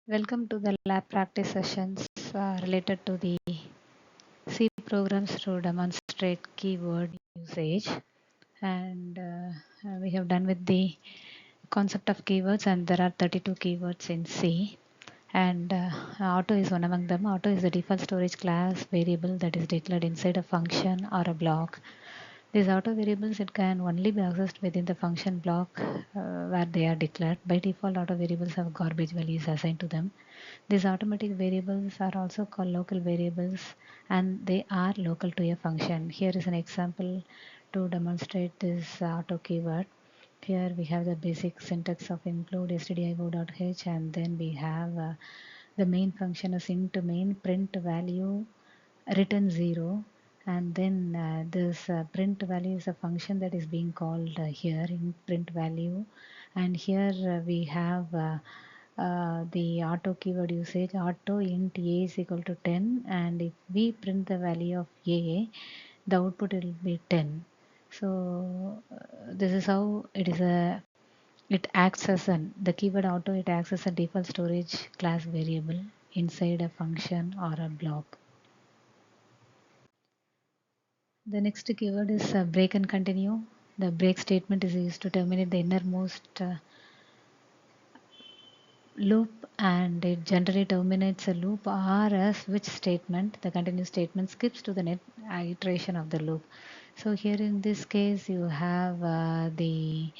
Welcome to the lab practice sessions related to the C programs to demonstrate keyword usage. And we have done with the concept of keywords, and there are 32 keywords in C. And auto is one among them. Auto is the default storage class variable that is declared inside a function or a block. These auto variables, it can only be accessed within the function block where they are declared. By default, auto variables have garbage values assigned to them. These automatic variables are also called local variables, and they are local to a function. Here is an example to demonstrate this auto keyword. Here we have the basic syntax of include stdio.h, and then we have the main function is int main print value return 0, and then this print value is a function that is being called here in print value. And here we have the auto keyword usage. Auto int a is equal to 10, and if we print the value of a, the output will be 10. So this is how it acts as the keyword auto, it acts as a default storage class variable inside a function or a block. The next keyword is break and continue. The break statement is used to terminate the innermost loop, and it generally terminates a loop or a switch statement. The continue statement skips to the next iteration of the loop. So here in this case you have the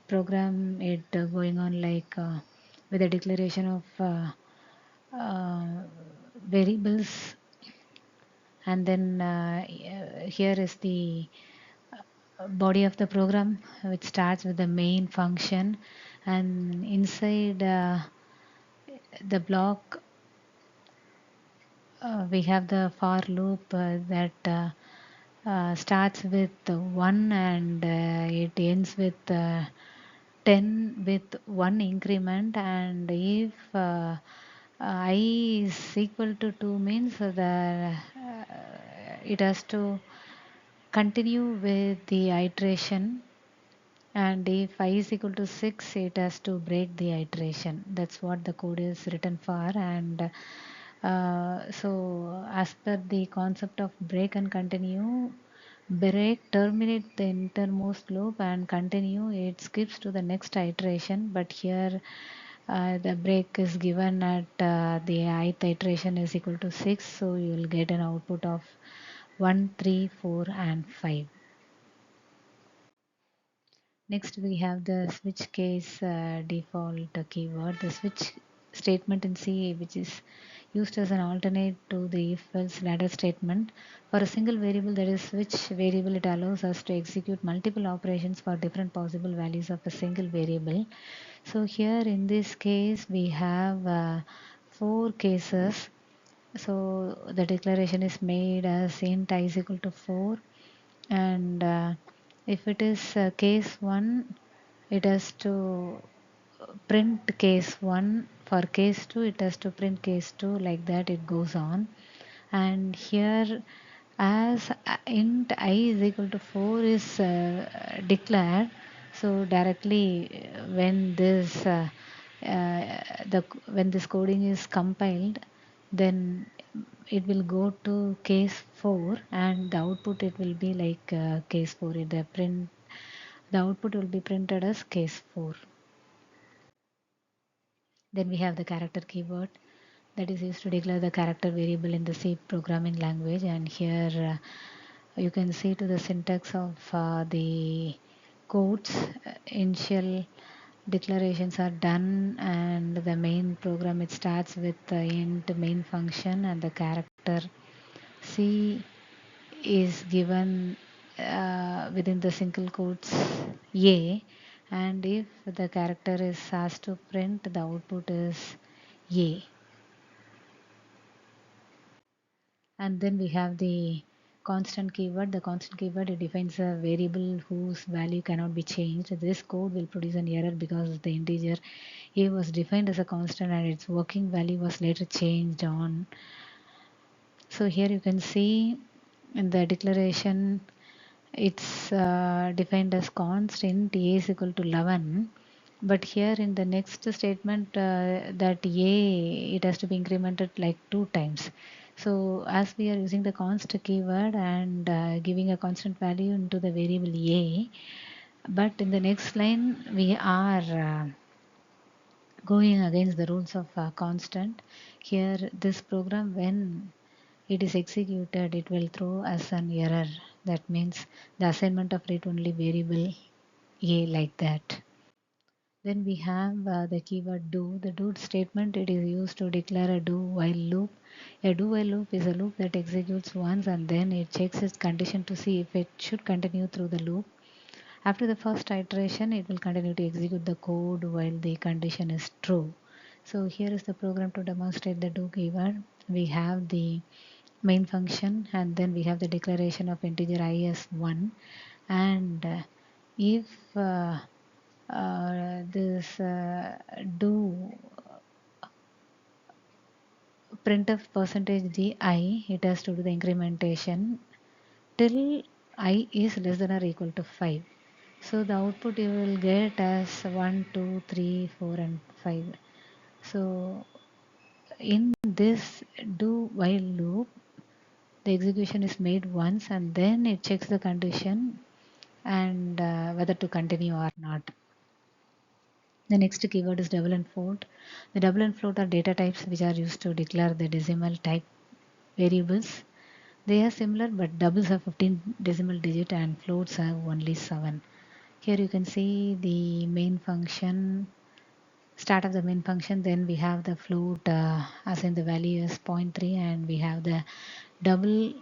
program it going on like with the declaration of variables, and then here is the body of the program, which starts with the main function, and inside the block we have the for loop that starts with 1, and it ends with 10 with 1 increment. And if I is equal to 2 means it has to continue with the iteration, and if I is equal to 6, it has to break the iteration. That's what the code is written for. And so as per the concept of break and continue, break terminate the innermost loop, and continue it skips to the next iteration. But here the break is given at the ith iteration is equal to 6, so you will get an output of 1, 3, 4, and 5. Next we have the switch case default keyword. The switch statement in C, which is used as an alternate to the if-else ladder statement. For a single variable, that is switch variable, it allows us to execute multiple operations for different possible values of a single variable. So here in this case we have 4 cases. So the declaration is made as int I is equal to 4, and if it is case 1, it has to print case 1. For case 2, it has to print case 2, like that it goes on. And here as int I is equal to 4 is declared, so directly when this when this coding is compiled, then it will go to case 4, and the output it will be like case 4. The output will be printed as case 4. Then we have the character keyword that is used to declare the character variable in the C programming language. And here you can see to the syntax of the quotes, initial declarations are done, and the main program, it starts with the int main function, and the character C is given within the single quotes A, and if the character is asked to print, the output is A. And then we have the constant keyword. The constant keyword, it defines a variable whose value cannot be changed. This code will produce an error because the integer a was defined as a constant and its working value was later changed on. So here you can see in the declaration, it's defined as const int a is equal to 11, But here in the next statement, that a, it has to be incremented like 2 times. So as we are using the const keyword and giving a constant value into the variable a, but in the next line we are going against the rules of constant. Here this program, when it is executed, it will throw us an error. That means the assignment of read only variable a, like that. Then we have the keyword do. The do statement, it is used to declare a do while loop. A do while loop is a loop that executes once and then it checks its condition to see if it should continue through the loop. After the first iteration, it will continue to execute the code while the condition is true. So here is the program to demonstrate the do keyword. We have the main function and then we have the declaration of integer I as 1, and if this do printf percentage %di, it has to do the incrementation till I is less than or equal to 5. So the output you will get as 1, 2, 3, 4 and 5. So in this do while loop, the execution is made once and then it checks the condition and whether to continue or not. The next keyword is double and float. The double and float are data types which are used to declare the decimal type variables. They are similar, but doubles have 15 decimal digit and floats have only 7. Here you can see the main function, start of the main function, then we have the float assign the value as 0.3 and we have the double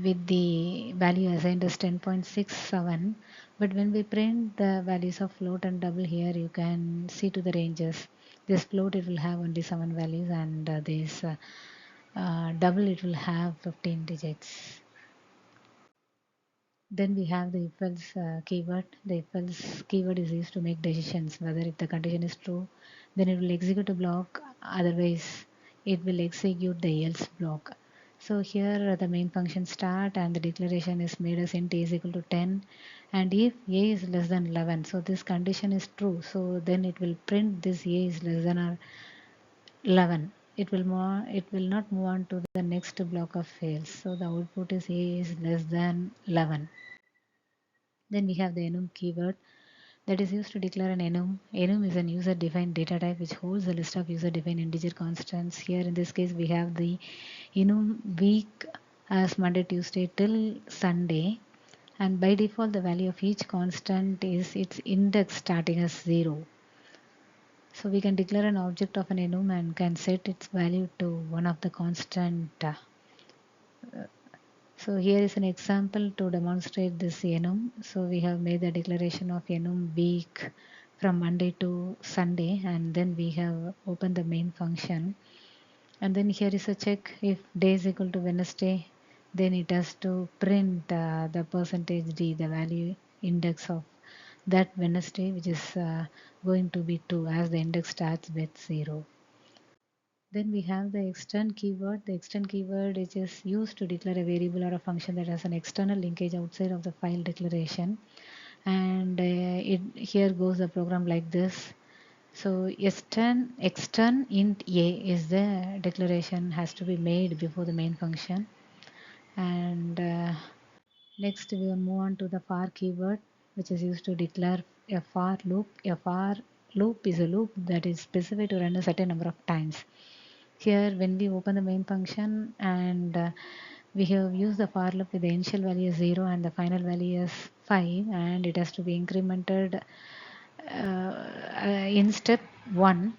with the value assigned as 10.67. But when we print the values of float and double, here you can see to the ranges. This float, it will have only 7 values, and this double, it will have 15 digits. Then we have the if else keyword. The if else keyword is used to make decisions whether if the condition is true, then it will execute a block, otherwise it will execute the else block. So here the main function start and the declaration is made as int a is equal to 10, and if a is less than 11, so this condition is true, so then it will print this a is less than or 11. It will not move on to the next block of fails, so the output is a is less than 11. Then we have the enum keyword that is used to declare an enum. Enum is an user-defined data type which holds a list of user-defined integer constants. Here in this case we have the enum week as Monday, Tuesday till Sunday, and by default the value of each constant is its index starting as 0. So we can declare an object of an enum and can set its value to one of the constant. So here is an example to demonstrate this enum. So we have made the declaration of enum week from Monday to Sunday, and then we have opened the main function. And then here is a check: if day is equal to Wednesday, then it has to print the percentage d, the value index of that Wednesday, which is going to be 2 as the index starts with 0. Then we have the extend keyword. The extend keyword is just used to declare a variable or a function that has an external linkage outside of the file declaration. And here goes the program like this. So extern int a is the declaration has to be made before the main function. And next we will move on to the for keyword, which is used to declare a for loop. A for loop is a loop that is specified to run a certain number of times. Here when we open the main function and we have used the for loop with the initial value as 0 and the final value as 5, and it has to be incremented in step 1.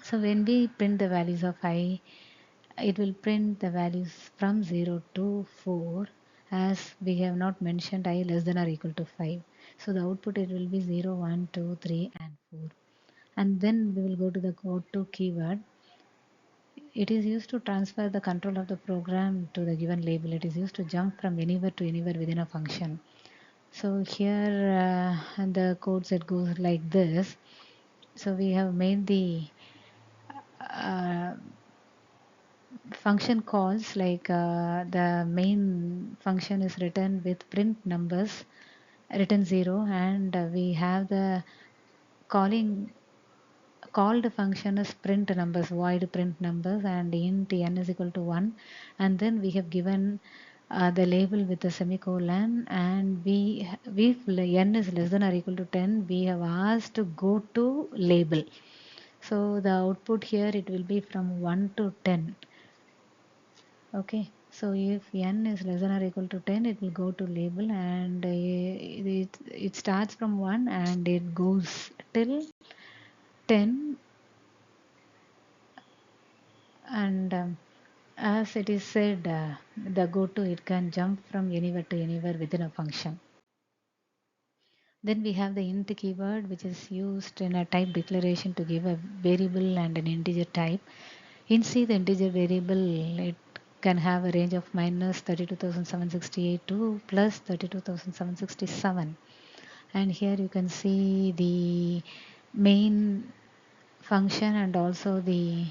So when we print the values of I, it will print the values from 0 to 4, as we have not mentioned I less than or equal to 5. So the output, it will be 0, 1, 2, 3 and 4. And then we will go to the code to keyword. It is used to transfer the control of the program to the given label. It is used to jump from anywhere to anywhere within a function. So here and the code set goes like this. So we have made the uh, function calls like the main function is written with print numbers written 0, and we have the called function is print numbers, void print numbers, and int n is equal to 1, and then we have given the label with a semicolon, and if n is less than or equal to 10, we have asked to go to label. So the output here, it will be from 1 to 10. Okay, so if n is less than or equal to 10, it will go to label, and it starts from 1 and it goes till 10. And as it is said, the goto, it can jump from anywhere to anywhere within a function. Then we have the int keyword, which is used in a type declaration to give a variable and an integer type. In C, the integer variable, it can have a range of minus 32,768 to plus 32,767. And here you can see the main function and also the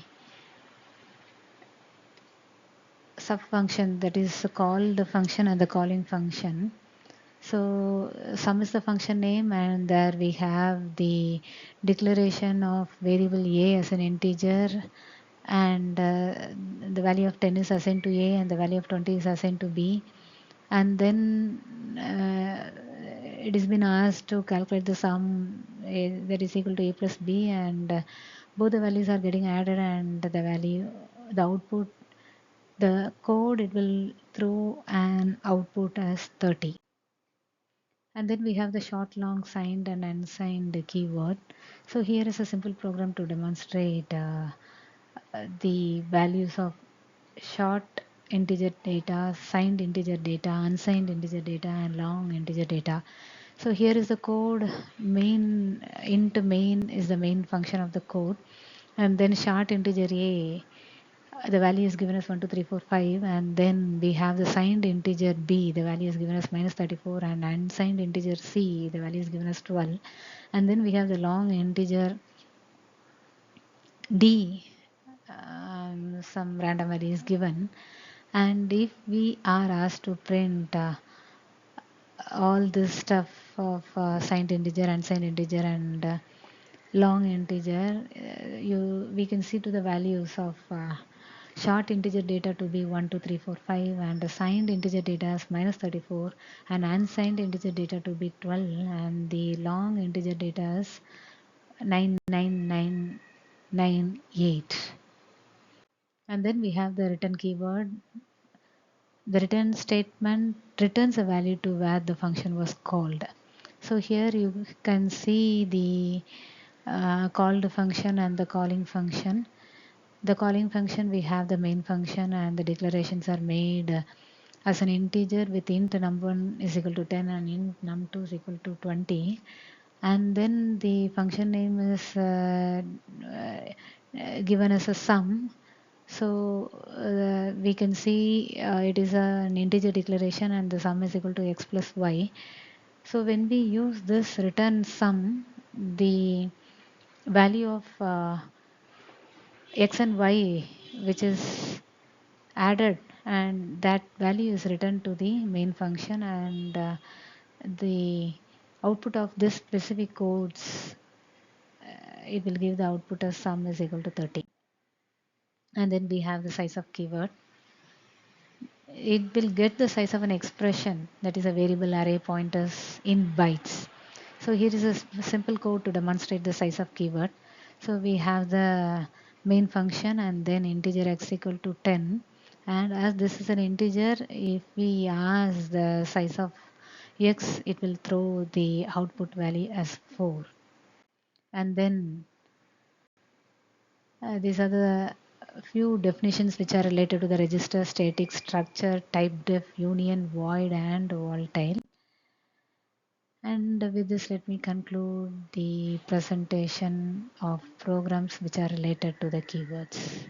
sub function, that is called the function and the calling function. So sum is the function name, and there we have the declaration of variable a as an integer, and the value of 10 is assigned to a and the value of 20 is assigned to b. And then it has been asked to calculate the sum that is equal to a plus b, and both the values are getting added, and the output, the code, it will throw an output as 30. And then we have the short, long, signed and unsigned keyword. So here is a simple program to demonstrate the values of short integer data, signed integer data, unsigned integer data, and long integer data. So here is the code. Main int main is the main function of the code, and then short integer a, the value is given as 1 2 3 4 5, and then we have the signed integer b, the value is given as minus 34, and unsigned integer c, the value is given as 12, and then we have the long integer d, some random value is given. And if we are asked to print all this stuff of signed integer, unsigned integer, and long integer, we can see to the values of short integer data to be 1 2 3 4 5, and the signed integer data as minus 34, and unsigned integer data to be 12, and the long integer data is 99998. And then we have the return keyword. The return statement returns a value to where the function was called. So here you can see the called function and the calling function. The calling function, we have the main function, and the declarations are made as an integer with int num1 is equal to 10 and int num2 is equal to 20. And then the function name is given as a sum. So we can see it is an integer declaration, and the sum is equal to x plus y. So when we use this return sum, the value of x and y, which is added, and that value is returned to the main function, and the output of this specific codes, it will give the output as sum is equal to 30. And then we have the size of keyword. It will get the size of an expression, that is a variable array pointers, in bytes. So here is a simple code to demonstrate the size of keyword. So we have the main function, and then integer x equal to 10, and as this is an integer, if we ask the size of x, it will throw the output value as 4. And then these are the few definitions which are related to the register, static, structure, type def, union, void, and volatile. And with this, let me conclude the presentation of programs which are related to the keywords.